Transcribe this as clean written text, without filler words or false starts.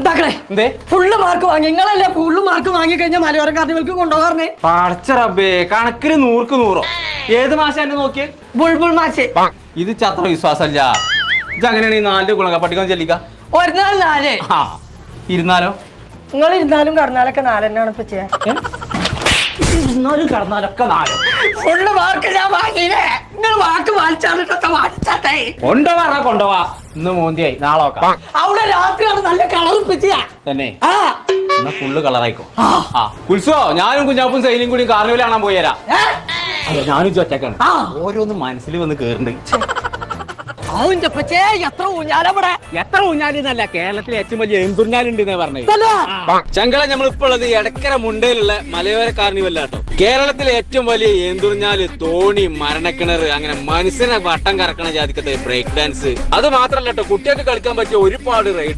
ഇതാക്കണേ full mark വാങ്ങി നിങ്ങളല്ലേ full mark വാങ്ങി കഴിഞ്ഞാൽ മലയോര കാർണിവൽക്ക് കൊണ്ടുപോകാറേ. പടച്ചറബേ കണക്കിന് 100ക്ക് 100. ഏത് മാസം എന്നെ നോക്കിയേ? ബുൾബുൾ മാച്ച്. ഇത് ചത്ര വിശ്വാസമല്ല. ഇത് അങ്ങനെയാണെങ്കിൽ 4 ഗുണക പഠിക്കാൻ ചെല്ലിക്ക. ഒരു നാൾ 4. ഇരുന്നാലോ? നിങ്ങൾ ഇരുന്നാലും കടന്നാലൊക്കെ 4 തന്നെയാണ് ഇപ്പൊ ചെയ്യാൻ. ഇരുന്നാലും കടന്നാലൊക്കെ 4. ഫുള്ള് മാർക്ക് ഞാൻ വാങ്ങിയില്ലേ. നിങ്ങൾ വാക്ക് വാങ്ങിച്ചാട്ടെ കൊണ്ടുപോവാ. ഇന്ന് മോന്തിയായി, നാളെ നോക്കാം. അവിടെ രാത്രിയാണ് നല്ല കളർ പിച്ചാ തന്നെ എന്നാ ഫുള്ള് കളറായിക്കോ. ഉത്സവോ ഞാനും കുഞ്ഞാപ്പും സൈനിയും കൂടി കാർണിവൽ കാണാൻ പോയരാ. ഞാനും ഒറ്റക്കാണ്. ഓരോന്ന് മനസ്സിൽ വന്ന് കേറുന്നുണ്ട്. എത്ര ഊഞ്ഞാലവിടെ. എത്ര ഊഞ്ഞാലിന്നല്ല, കേരളത്തിലെ ഏറ്റവും വലിയ എന്തൂഞ്ഞാലുണ്ട് പറഞ്ഞത്. ചങ്കള നമ്മളിപ്പോ ഉള്ളത് എടക്കര മുണ്ടയിലുള്ള മലയോര കാർണിവല്ലാട്ടോ. കേരളത്തിലെ ഏറ്റവും വലിയ ഏന്തൂഞ്ഞാല്, തോണി, മരണക്കിണർ, അങ്ങനെ മനുഷ്യനെ വട്ടം കറക്കണ ജാതിക്കത്തെ ബ്രേക്ക് ഡാൻസ്. അത് മാത്രല്ല കേട്ടോ, കുട്ടികൾക്ക് കളിക്കാൻ പറ്റിയ ഒരുപാട് റൈഡ്.